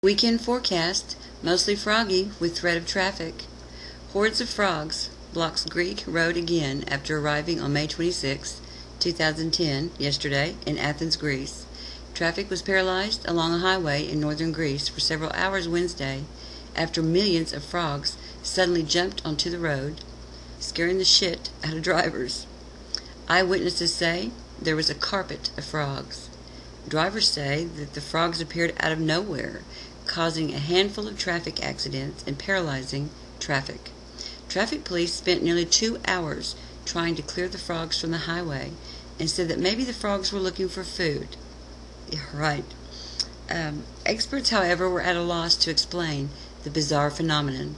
Weekend forecast, mostly froggy with threat of traffic. Hordes of frogs blocks Greek road again after arriving on May 26, 2010, yesterday, in Athens, Greece. Traffic was paralyzed along a highway in northern Greece for several hours Wednesday after millions of frogs suddenly jumped onto the road, scaring the shit out of drivers. Eyewitnesses say there was a carpet of frogs. Drivers say that the frogs appeared out of nowhere, causing a handful of traffic accidents and paralyzing traffic. Traffic police spent nearly 2 hours trying to clear the frogs from the highway and said that maybe the frogs were looking for food. Yeah, right. Experts, however, were at a loss to explain the bizarre phenomenon.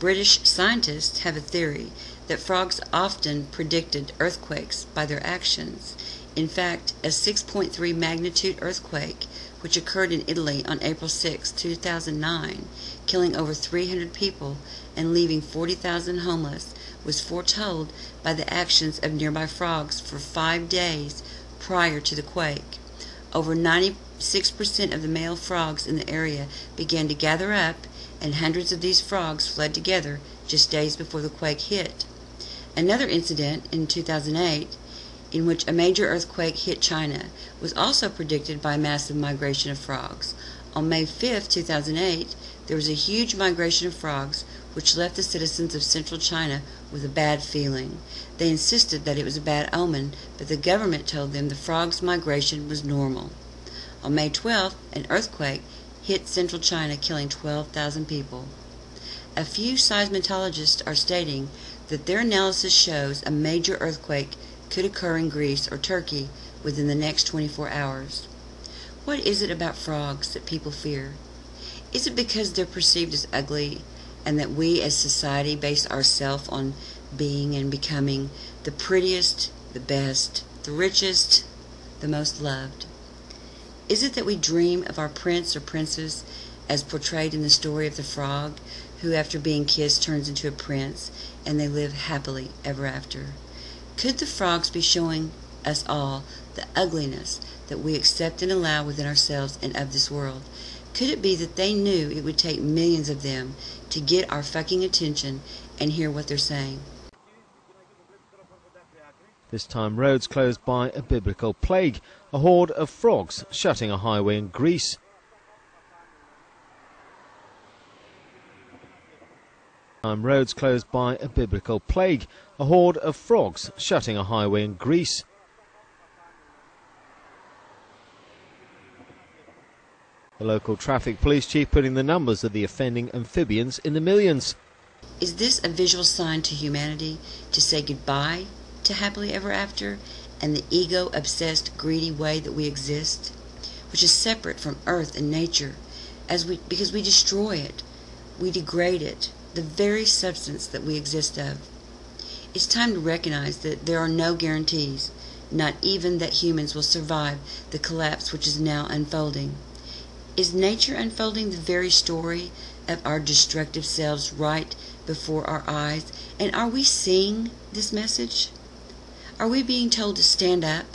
British scientists have a theory that frogs often predicted earthquakes by their actions. In fact, a 6.3 magnitude earthquake, which occurred in Italy on April 6, 2009, killing over 300 people and leaving 40,000 homeless, was foretold by the actions of nearby frogs for 5 days prior to the quake. Over 96% of the male frogs in the area began to gather up, and hundreds of these frogs fled together just days before the quake hit. Another incident in 2008, in which a major earthquake hit China, was also predicted by a massive migration of frogs. On May 5, 2008, there was a huge migration of frogs which left the citizens of central China with a bad feeling. They insisted that it was a bad omen, but the government told them the frogs' migration was normal. On May 12, an earthquake hit central China, killing 12,000 people. A few seismologists are stating that their analysis shows a major earthquake could occur in Greece or Turkey within the next 24 hours. What is it about frogs that people fear? Is it because they're perceived as ugly and that we as society base ourselves on being and becoming the prettiest, the best, the richest, the most loved? Is it that we dream of our prince or princess as portrayed in the story of the frog, who after being kissed turns into a prince and they live happily ever after? Could the frogs be showing us all the ugliness that we accept and allow within ourselves and of this world? Could it be that they knew it would take millions of them to get our fucking attention and hear what they're saying? This time roads closed by a biblical plague, a horde of frogs shutting a highway in Greece. Roads closed by a biblical plague, a horde of frogs shutting a highway in Greece. The local traffic police chief putting the numbers of the offending amphibians in the millions. Is this a visual sign to humanity to say goodbye to happily ever after and the ego-obsessed, greedy way that we exist, which is separate from earth and nature, because we destroy it, we degrade it, the very substance that we exist of? It's time to recognize that there are no guarantees, not even that humans will survive the collapse which is now unfolding. Is nature unfolding the very story of our destructive selves right before our eyes? And are we seeing this message? Are we being told to stand up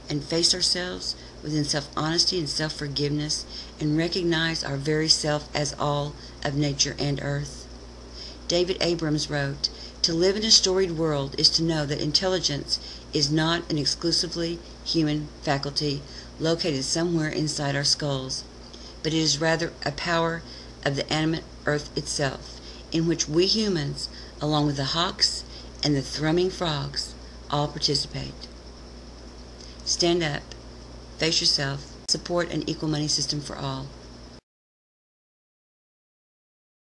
and face ourselves within self-honesty and self-forgiveness and recognize our very self as all of nature and earth? David Abrams wrote, "To live in a storied world is to know that intelligence is not an exclusively human faculty located somewhere inside our skulls, but it is rather a power of the animate earth itself, in which we humans, along with the hawks and the thrumming frogs, all participate." Stand up, face yourself, support an equal money system for all.